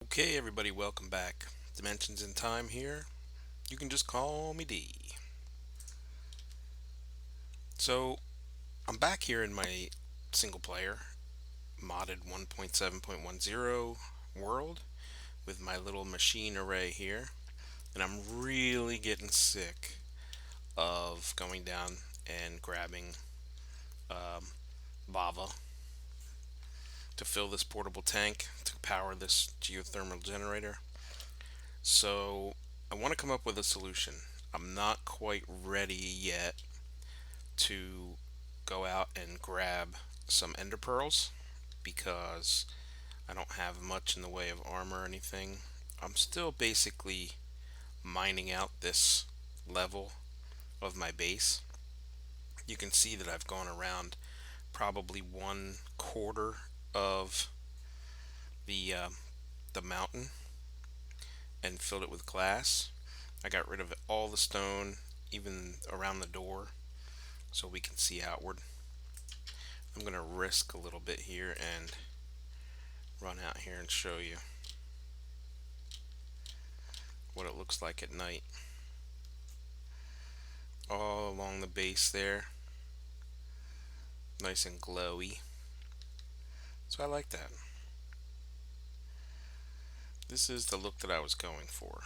Okay, everybody, welcome back. Dimensions in Time here. You can just call me D. So, I'm back here in my single player modded 1.7.10 world with my little machine array here, and I'm really getting sick of going down and grabbing um, lava to fill this portable tank to power this geothermal generator. So, I want to come up with a solution. I'm not quite ready yet to go out and grab some ender pearls because I don't have much in the way of armor or anything. I'm still basically mining out this level of my base. You can see that I've gone around probably 1/4 of the uh, the mountain and filled it with glass. I got rid of all the stone, even around the door, so we can see outward. I'm gonna risk a little bit here and run out here and show you what it looks like at night. All along the base there, nice and glowy. So I like that. This is the look that I was going for.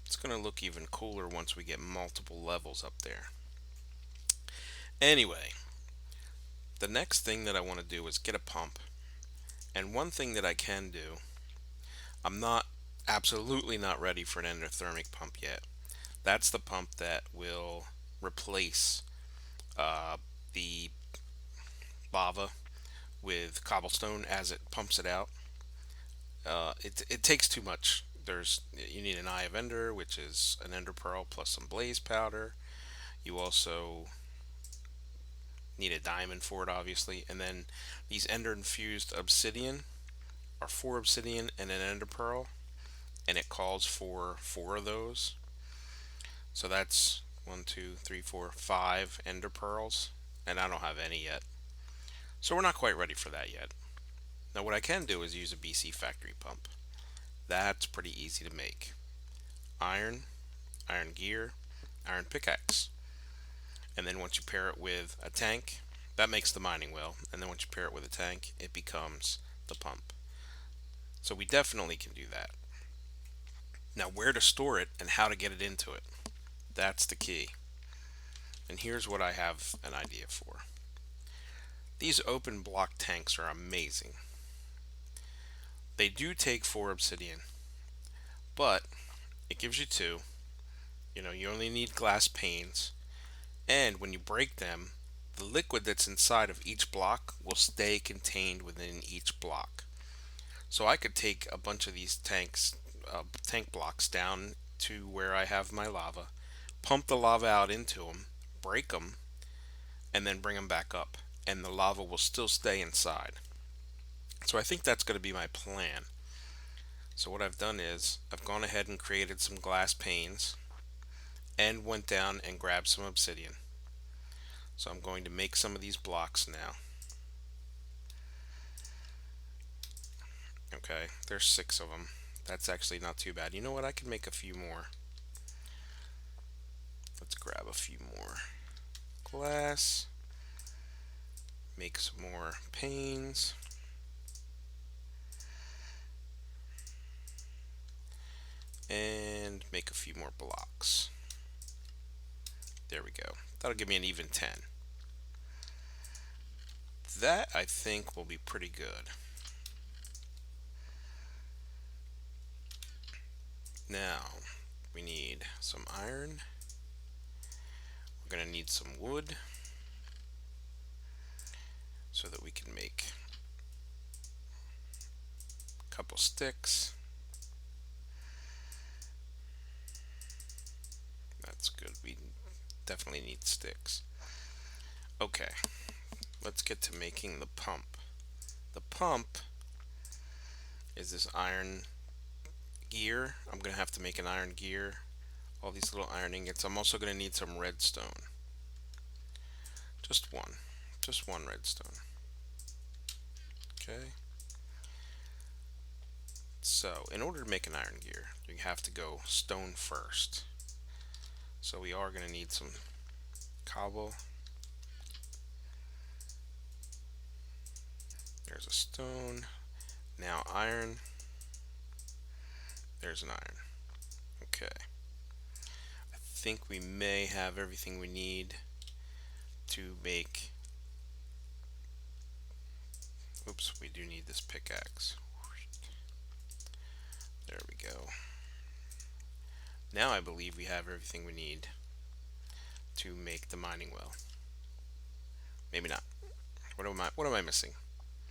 It's gonna look even cooler once we get multiple levels up there. Anyway, the next thing that I want to do is get a pump. And one thing that I can do, I'm not absolutely not ready for an endothermic pump yet. That's the pump that will replace uh, the lava with cobblestone as it pumps it out. It takes too much. You need an eye of ender, which is an ender pearl plus some blaze powder. You also need a diamond for it, obviously, and then these ender infused obsidian are 4 obsidian and an ender pearl, and it calls for 4 of those. So that's one, two, three, four, 5 ender pearls, and I don't have any yet. So we're not quite ready for that yet. Now what I can do is use a BC factory pump. That's pretty easy to make. Iron, iron gear, iron pickaxe. And then once you pair it with a tank, that makes the mining well. And then once you pair it with a tank, it becomes the pump. So we definitely can do that. Now where to store it and how to get it into it. That's the key. And here's what I have an idea for. These open block tanks are amazing. They do take 4 obsidian, but it gives you 2. You only need glass panes, and when you break them, the liquid that's inside of each block will stay contained within each block. So I could take a bunch of these tank blocks down to where I have my lava, pump the lava out into them, break them, and then bring them back up, and the lava will still stay inside. So I think that's going to be my plan. So what I've done is I've gone ahead and created some glass panes and went down and grabbed some obsidian. So I'm going to make some of these blocks now. Okay, there's 6 of them. That's actually not too bad. You know what? I can make a few more. Let's grab a few more glass. Make some more panes. And make a few more blocks. There we go. That'll give me an even 10. That, I think, will be pretty good. Now, we need some iron. We're going to need some wood so that we can make a couple sticks. That's good. We definitely need sticks. Okay, let's get to making the pump. The pump is this iron gear. I'm going to have to make an iron gear. All these little iron ingots. I'm also going to need some redstone. Just one. Just one redstone. Okay. So in order to make an iron gear, you have to go stone first. So we are going to need some cobble. There's a stone. Now iron. There's an iron. Okay. I think we may have everything we need to make. Oops, we do need this pickaxe. There we go. Now I believe we have everything we need to make the mining well. Maybe not. What am I missing?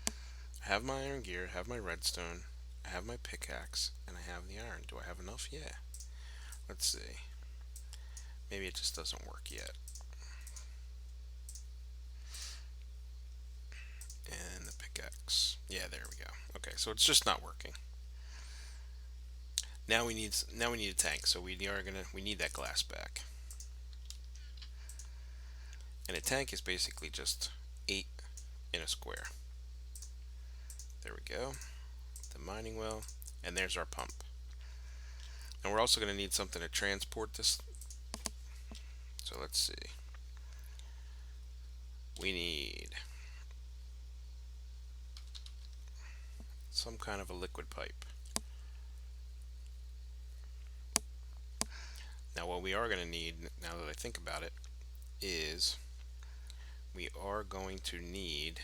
I have my iron gear, I have my redstone, I have my pickaxe, and I have the iron. Do I have enough? Yeah. Let's see. Maybe it just doesn't work yet. And the pickaxe. Yeah, there we go. Okay, so it's just not working. Now we need a tank, so we need that glass back. And a tank is basically just 8 in a square. There we go. The mining well, and there's our pump. And we're also going to need something to transport this. So let's see. We need some kind of a liquid pipe. Now what we are going to need, now that I think about it, is we are going to need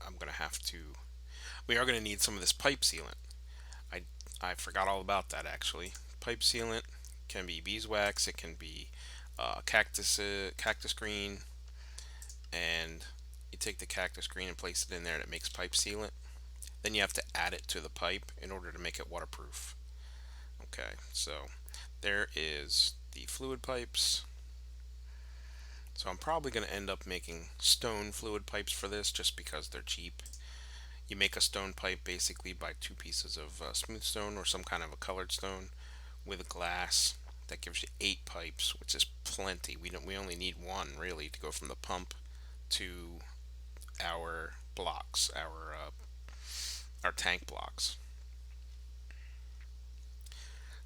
I'm gonna have to we are gonna need some of this pipe sealant. I forgot all about that actually. Pipe sealant can be beeswax, it can be cactus green, and you take the cactus green and place it in there and it makes pipe sealant. Then you have to add it to the pipe in order to make it waterproof. Okay, so there is the fluid pipes. So I'm probably going to end up making stone fluid pipes for this just because they're cheap. You make a stone pipe basically by 2 pieces of smooth stone or some kind of a colored stone with glass. That gives you 8 pipes, which is plenty. We only need 1 really to go from the pump to our blocks, our tank blocks.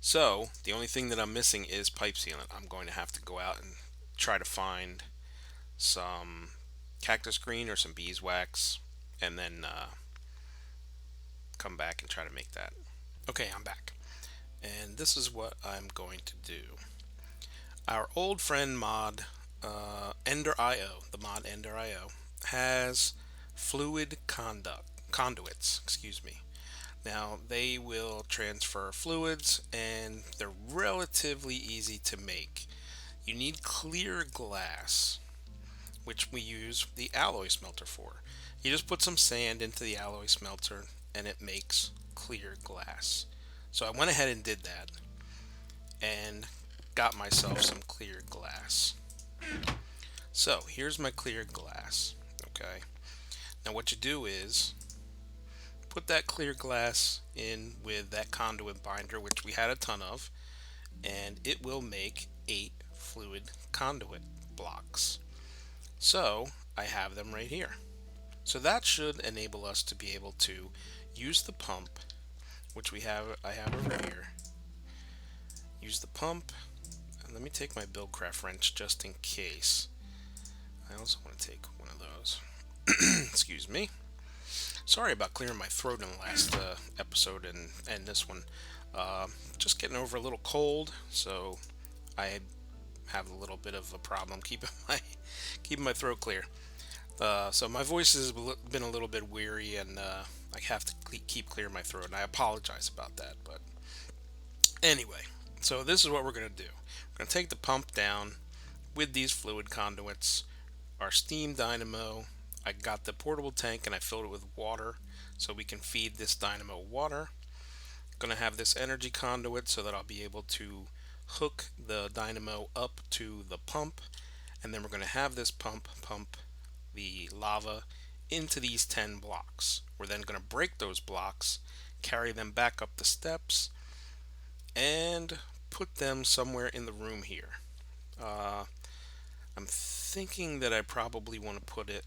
So the only thing that I'm missing is pipe sealant. I'm going to have to go out and try to find some cactus green or some beeswax, and then come back and try to make that. Okay, I'm back, and this is what I'm going to do. Our old friend mod Ender.io, the mod Ender.io, has fluid conduits. Excuse me. Now they will transfer fluids, and they're relatively easy to make. You need clear glass, which we use the alloy smelter for. You just put some sand into the alloy smelter and it makes clear glass. So I went ahead and did that and got myself some clear glass. So here's my clear glass. Okay. Now what you do is put that clear glass in with that conduit binder, which we had a ton of, and it will make 8 fluid conduit blocks. So I have them right here. So that should enable us to be able to use the pump, which I have over here. Use the pump, and let me take my BuildCraft wrench just in case. I also want to take one of those. Excuse me. Sorry about clearing my throat in the last episode and this one. Just getting over a little cold, so I have a little bit of a problem keeping my throat clear. So my voice has been a little bit weary, and I have to keep clear my throat, and I apologize about that. But anyway, so this is what we're going to do. We're going to take the pump down with these fluid conduits, our steam dynamo. I got the portable tank and I filled it with water so we can feed this dynamo water. Going to have this energy conduit so that I'll be able to hook the dynamo up to the pump, and then we're going to have this pump the lava into these 10 blocks. We're then going to break those blocks, carry them back up the steps, and put them somewhere in the room here. I'm thinking that I probably want to put it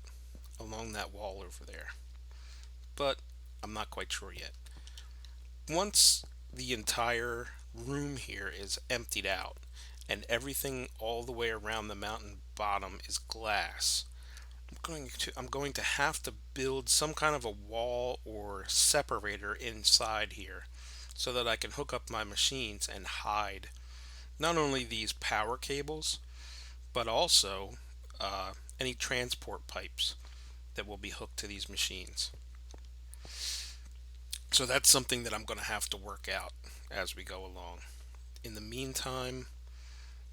along that wall over there. But I'm not quite sure yet. Once the entire room here is emptied out and everything all the way around the mountain bottom is glass, I'm going to have to build some kind of a wall or separator inside here so that I can hook up my machines and hide not only these power cables but also any transport pipes that will be hooked to these machines. So that's something that I'm going to have to work out as we go along. In the meantime,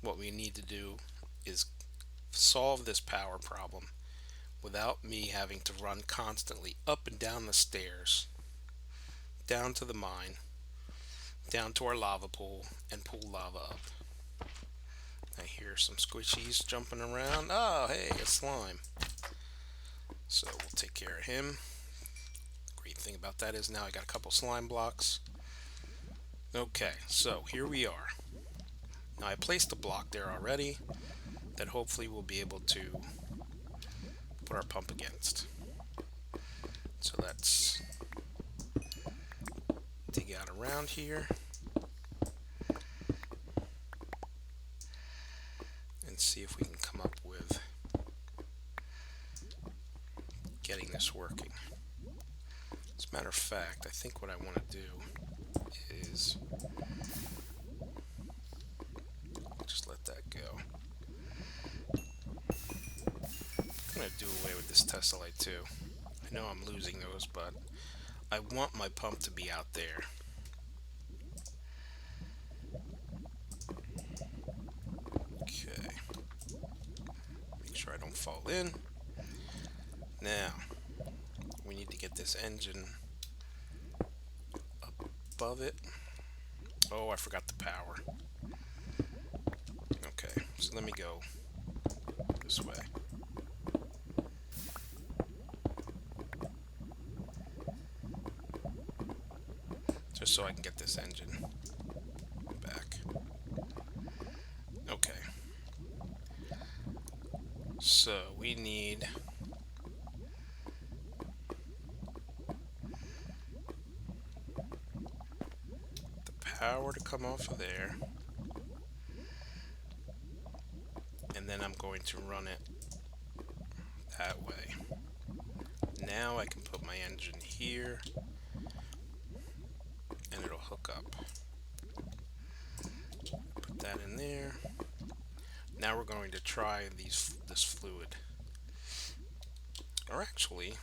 what we need to do is solve this power problem without me having to run constantly up and down the stairs, down to the mine, down to our lava pool, and pull lava up. I hear some squishies jumping around. Oh, hey, a slime. So we'll take care of him. Great thing about that is now I got a couple slime blocks. Okay, so here we are. Now I placed a block there already that hopefully we'll be able to put our pump against. So let's dig out around here and see if we can come up with getting this working. As a matter of fact, I think what I want to do is just let that go. I'm going to do away with this tessellite too. I know I'm losing those, but I want my pump to be out there. Okay. Make sure I don't fall in. Now, we need to get this engine above it. Oh, I forgot the power. Okay, so let me go this way. Just so I can get this engine back. Okay. So we need the power to come off of there. And then I'm going to run it that way. Now I can put my engine here and it'll hook up. Put that in there. Now we're going to try this fluid. Or actually,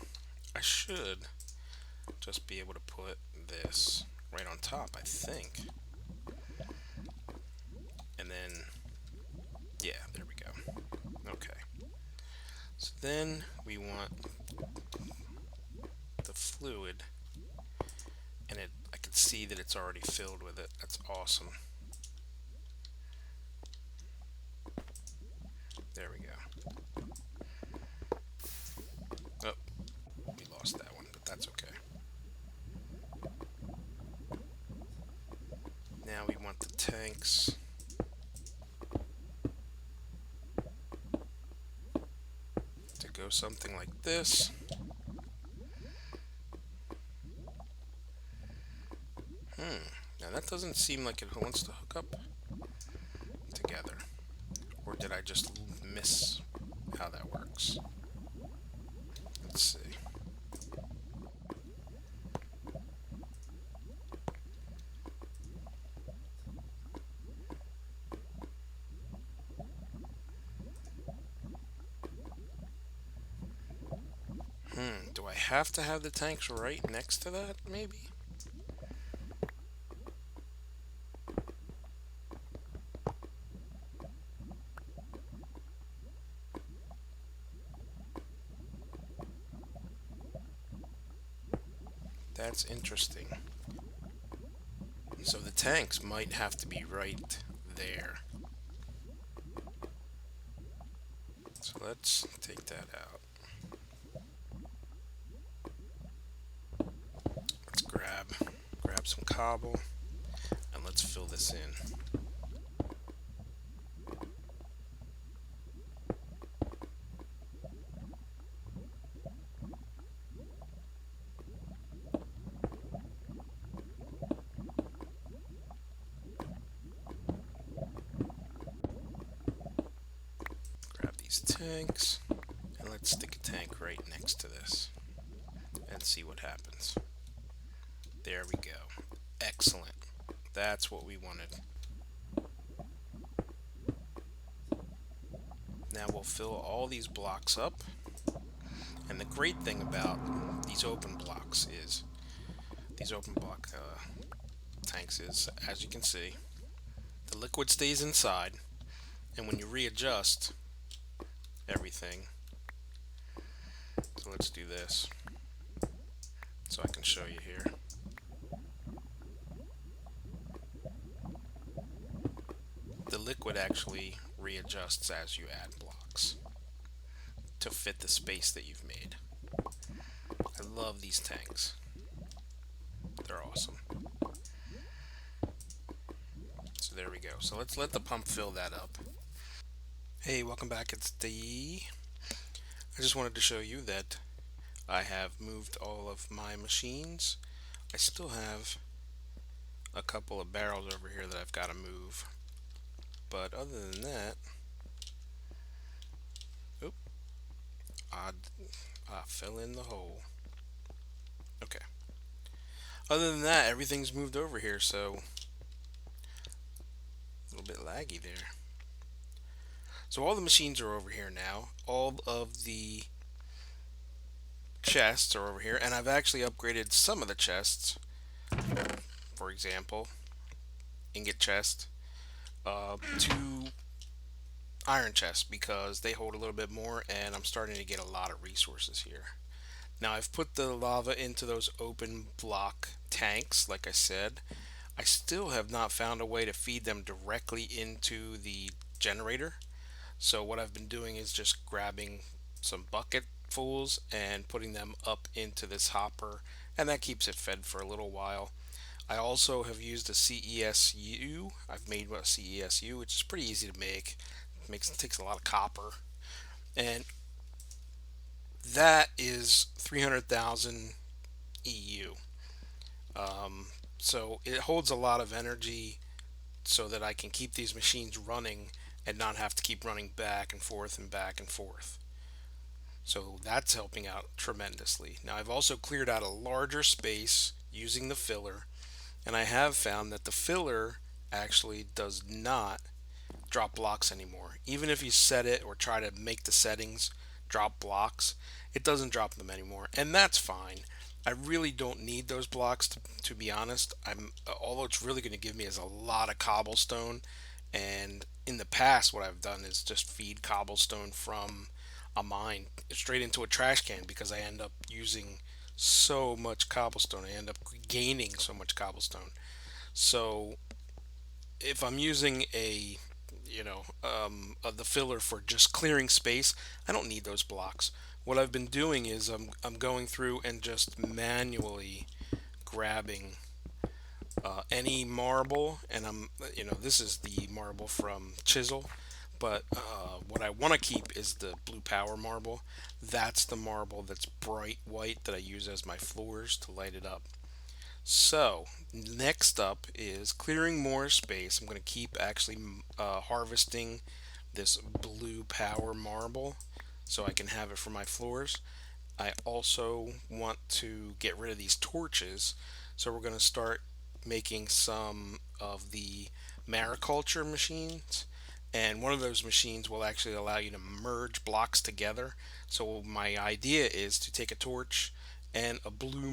I should just be able to put this right on top, I think. And then, yeah, there we go. Okay. So then we want the fluid, and I can see that it's already filled with it. That's awesome. There we go. Oh, we lost that one, but that's okay. Now we want the tanks to go something like this. Now that doesn't seem like it wants to hook up together. Or did I just miss how that works? Let's see. Do I have to have the tanks right next to that, maybe? That's interesting. So the tanks might have to be right there. So let's take that out. Let's grab some cobble and let's fill this in. tanks, and let's stick a tank right next to this and see what happens. There we go. Excellent. That's what we wanted. Now we'll fill all these blocks up. And the great thing about these open blocks is, these open block tanks is, as you can see, the liquid stays inside, and when you readjust everything, so let's do this so I can show you here. The liquid actually readjusts as you add blocks to fit the space that you've made. I love these tanks. They're awesome. So there we go. So let's let the pump fill that up. Hey, welcome back. It's D. I just wanted to show you that I have moved all of my machines. I still have a couple of barrels over here that I've got to move. But other than that, I fell in the hole. Okay. Other than that, everything's moved over here, so a little bit laggy there. So all the machines are over here now. All of the chests are over here, and I've actually upgraded some of the chests. For example, ingot chest to iron chests because they hold a little bit more, and I'm starting to get a lot of resources here. Now I've put the lava into those open block tanks, like I said. I still have not found a way to feed them directly into the generator. So what I've been doing is just grabbing some bucketfuls and putting them up into this hopper, and that keeps it fed for a little while. I also have used a CESU. I've made a CESU, which is pretty easy to make. It takes a lot of copper, and that is 300,000 EU. So it holds a lot of energy so that I can keep these machines running and not have to keep running back and forth and back and forth. So that's helping out tremendously. Now I've also cleared out a larger space using the filler, and I have found that the filler actually does not drop blocks anymore. Even if you set it or try to make the settings drop blocks, it doesn't drop them anymore, and that's fine. I really don't need those blocks to be honest. All it's really going to give me is a lot of cobblestone, and in the past what I've done is just feed cobblestone from a mine straight into a trash can because I end up using so much cobblestone. I end up gaining so much cobblestone. So if I'm using the filler for just clearing space, I don't need those blocks. What I've been doing is I'm going through and just manually grabbing any marble, and this is the marble from Chisel, but what I want to keep is the blue power marble. That's the marble that's bright white that I use as my floors to light it up. So next up is clearing more space. I'm going to keep actually harvesting this blue power marble so I can have it for my floors. I also want to get rid of these torches, so we're going to start making some of the Mariculture machines, and one of those machines will actually allow you to merge blocks together. So my idea is to take a torch and a blue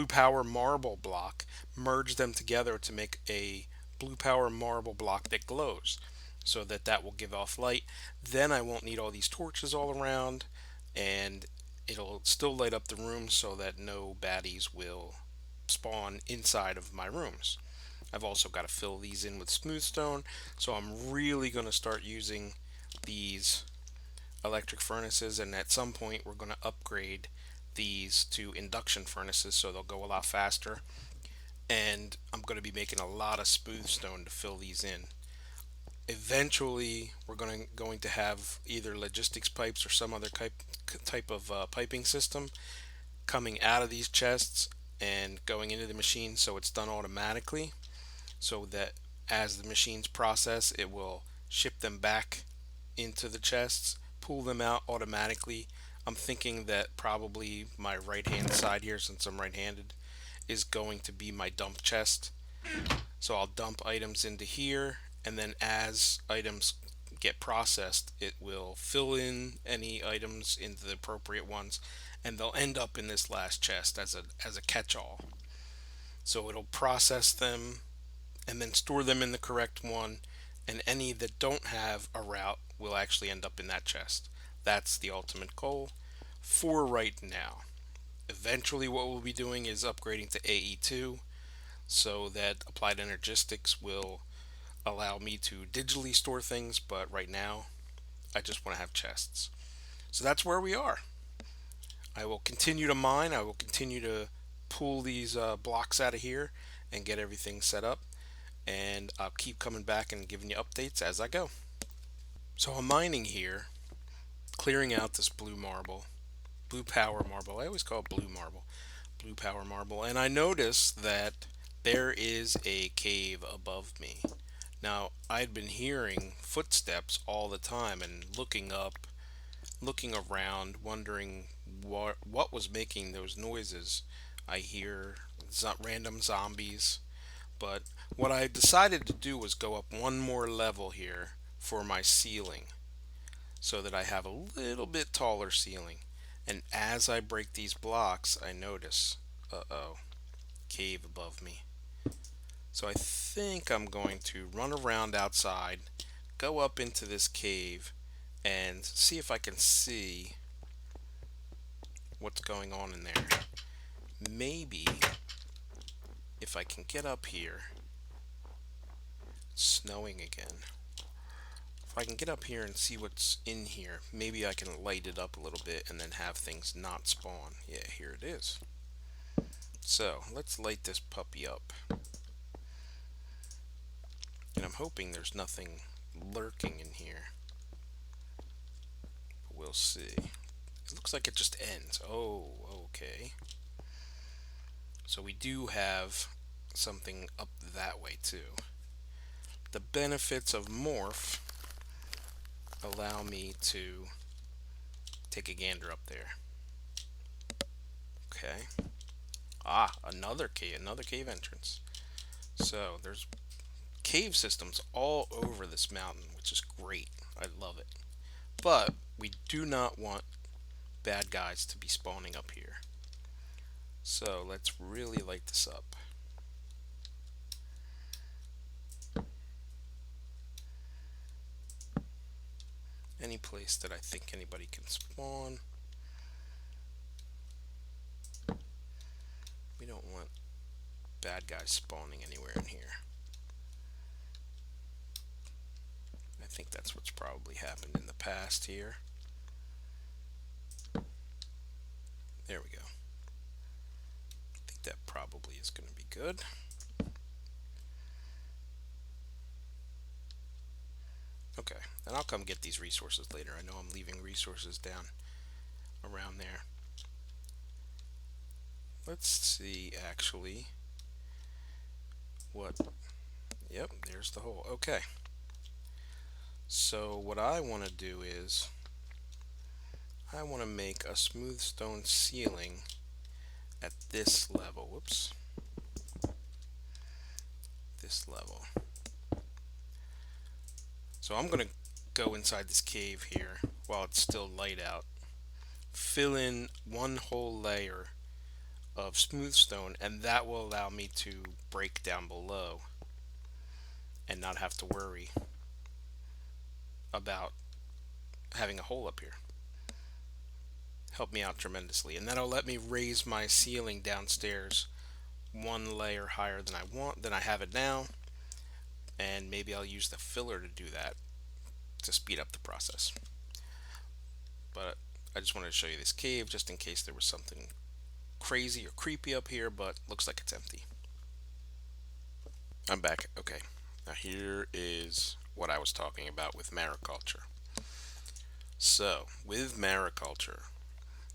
power marble block, merge them together to make a blue power marble block that glows, so that will give off light. Then I won't need all these torches all around, and it'll still light up the room so that no baddies will spawn inside of my rooms. I've also got to fill these in with smooth stone, so I'm really going to start using these electric furnaces, and at some point we're going to upgrade these to induction furnaces so they'll go a lot faster, and I'm going to be making a lot of smooth stone to fill these in. Eventually we're going to have either logistics pipes or some other type of piping system coming out of these chests and going into the machine, so it's done automatically, so that as the machines process, it will ship them back into the chests, pull them out automatically. I'm thinking that probably my right hand side here, since I'm right-handed, is going to be my dump chest. So I'll dump items into here, and then as items get processed, it will fill in any items into the appropriate ones, and they'll end up in this last chest as a catch-all. So it'll process them and then store them in the correct one, and any that don't have a route will actually end up in that chest. That's the ultimate goal for right now. Eventually what we'll be doing is upgrading to AE2 so that applied energistics will allow me to digitally store things, but right now I just want to have chests. So that's where we are. I will continue to mine. I will continue to pull these blocks out of here and get everything set up, and I'll keep coming back and giving you updates as I go. So I'm mining here, clearing out this blue marble, blue power marble. I always call it blue marble, blue power marble, and I notice that there is a cave above me. Now, I'd been hearing footsteps all the time and looking up, looking around, wondering what was making those noises. I hear random zombies, but what I decided to do was go up one more level here for my ceiling so that I have a little bit taller ceiling. And as I break these blocks, I notice, uh-oh, cave above me. So I think I'm going to run around outside, go up into this cave, and see if I can see what's going on in there. Maybe if I can get up here, it's snowing again. If I can get up here and see what's in here, maybe I can light it up a little bit and then have things not spawn. Yeah, here it is. So let's light this puppy up. And I'm hoping there's nothing lurking in here. But we'll see. It looks like it just ends. Oh, okay. So we do have something up that way too. The benefits of morph allow me to take a gander up there. Okay. Ah, another cave entrance. So there's cave systems all over this mountain, which is great. I love it. But we do not want bad guys to be spawning up here. So let's really light this up. Any place that I think anybody can spawn. We don't want bad guys spawning anywhere in here. I think that's what's probably happened in the past here. There we go. I think that probably is going to be good. Okay, and I'll come get these resources later. I know I'm leaving resources down around there. Let's see actually what... Yep, there's the hole. Okay. So what I want to do is I want to make a smooth stone ceiling at this level. Whoops. This level. So I'm going to go inside this cave here while it's still light out. Fill in one whole layer of smooth stone, and that will allow me to break down below and not have to worry about having a hole up here. Help me out tremendously, and that'll let me raise my ceiling downstairs one layer higher than I have it now, and maybe I'll use the filler to do that to speed up the process. But I just wanted to show you this cave just in case there was something crazy or creepy up here, but looks like it's empty. I'm back. Okay, now here is what I was talking about with mariculture. So with mariculture,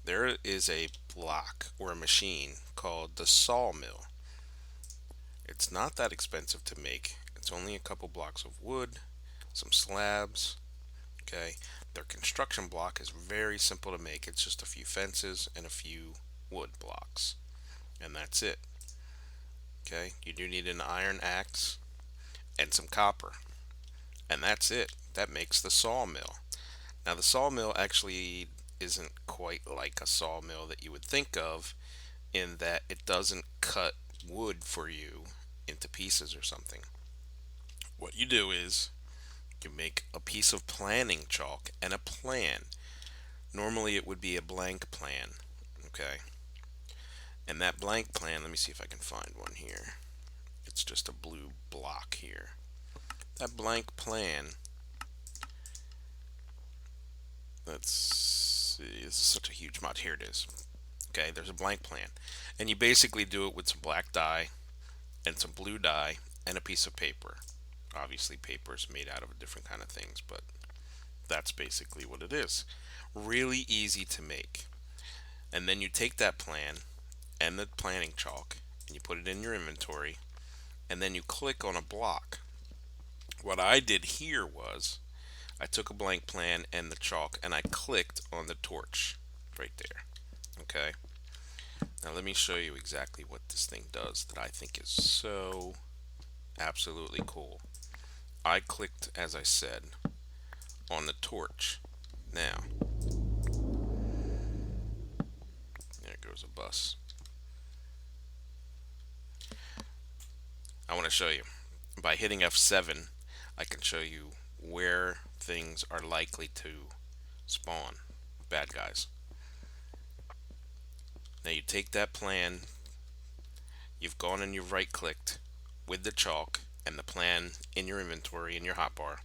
there is a block or a machine called the sawmill. It's not that expensive to make. It's only a couple blocks of wood, some slabs. Okay, their construction block is very simple to make. It's just a few fences and a few wood blocks, and that's it. Okay, you do need an iron axe and some copper, and that's it. That makes the sawmill. Now, the sawmill actually isn't quite like a sawmill that you would think of, in that it doesn't cut wood for you into pieces or something. What you do is you make a piece of planning chalk and a plan. Normally it would be a blank plan, okay? And that blank plan, let me see if I can find one here. It's just a blue block here. That blank plan, let's see, this is such a huge mod. Here it is. Okay, there's a blank plan. And you basically do it with some black dye and some blue dye and a piece of paper. Obviously paper is made out of different kind of things, but that's basically what it is. Really easy to make. And then you take that plan and the planning chalk and you put it in your inventory, and then you click on a block. What I did here was I took a blank plan and the chalk and I clicked on the torch right there. Okay, now let me show you exactly what this thing does that I think is so absolutely cool. I clicked, as I said, on the torch. Now, there goes a bus. I want to show you. By hitting F7, I can show you where things are likely to spawn. Bad guys. Now you take that plan, you've gone and you've right clicked with the chalk and the plan in your inventory in your hotbar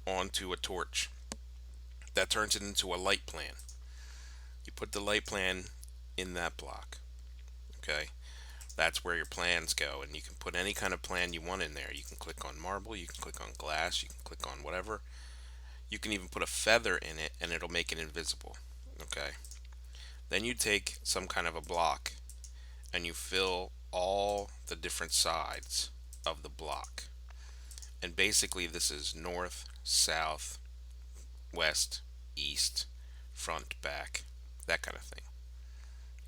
onto a torch. That turns it into a light plan. You put the light plan in that block. Okay, that's where your plans go, and you can put any kind of plan you want in there. You can click on marble, you can click on glass, you can click on whatever. You can even put a feather in it and it'll make it invisible. Okay, then you take some kind of a block and you fill all the different sides of the block. And basically this is north, south, west, east, front, back, that kind of thing.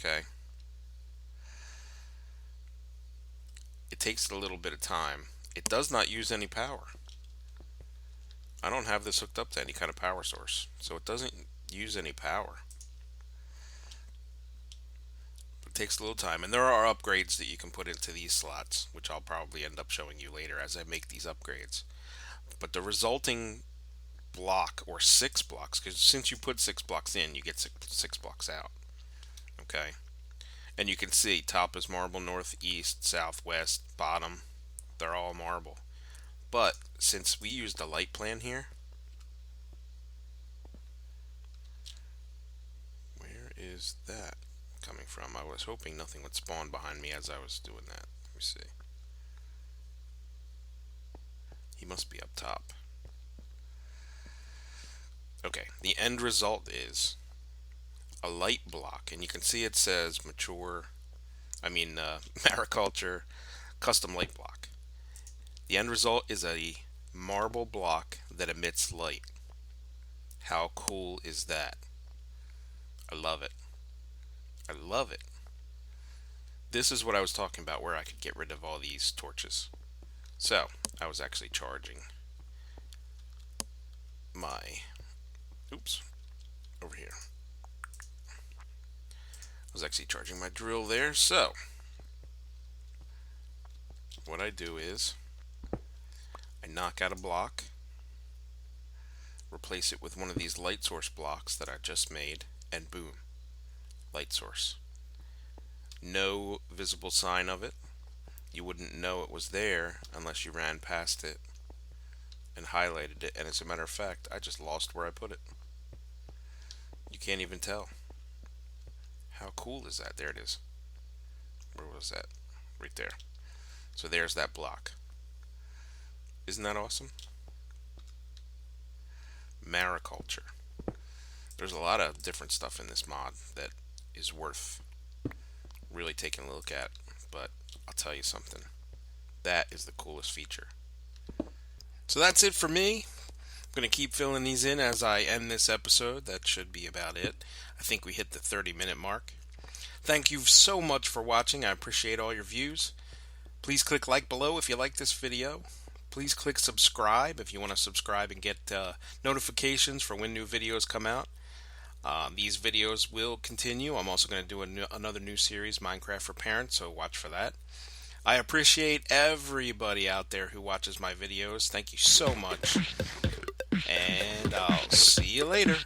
Okay? It takes a little bit of time. It does not use any power. I don't have this hooked up to any kind of power source, so it doesn't use any power. It takes a little time, and there are upgrades that you can put into these slots, which I'll probably end up showing you later as I make these upgrades. But the resulting block, or 6 blocks, because since you put 6 blocks in, you get six blocks out. Okay, and you can see top is marble, north, east, south, west, bottom, they're all marble. But since we used a light plan here, where is that coming from? I was hoping nothing would spawn behind me as I was doing that. Let me see. He must be up top. Okay, the end result is a light block, and you can see it says Mariculture custom light block. The end result is a marble block that emits light. How cool is that? I love it. I love it. This is what I was talking about, where I could get rid of all these torches. So, I was actually charging my, over here. I was actually charging my drill there. So, what I do is I knock out a block, replace it with one of these light source blocks that I just made, and boom, light source. No visible sign of it. You wouldn't know it was there unless you ran past it and highlighted it, and as a matter of fact, I just lost where I put it. You can't even tell. How cool is that? There it is. Where was that? Right there. So there's that block. Isn't that awesome? Mariculture. There's a lot of different stuff in this mod that is worth really taking a look at, but I'll tell you something. That is the coolest feature. So that's it for me. going to keep filling these in as I end this episode. That should be about it. I think we hit the 30-minute mark. Thank you so much for watching. I appreciate all your views. Please click like below if you like this video. Please click subscribe if you want to subscribe and get notifications for when new videos come out. These videos will continue. I'm also going to do another new series, Minecraft for Parents, so watch for that. I appreciate everybody out there who watches my videos. Thank you so much. And I'll see you later.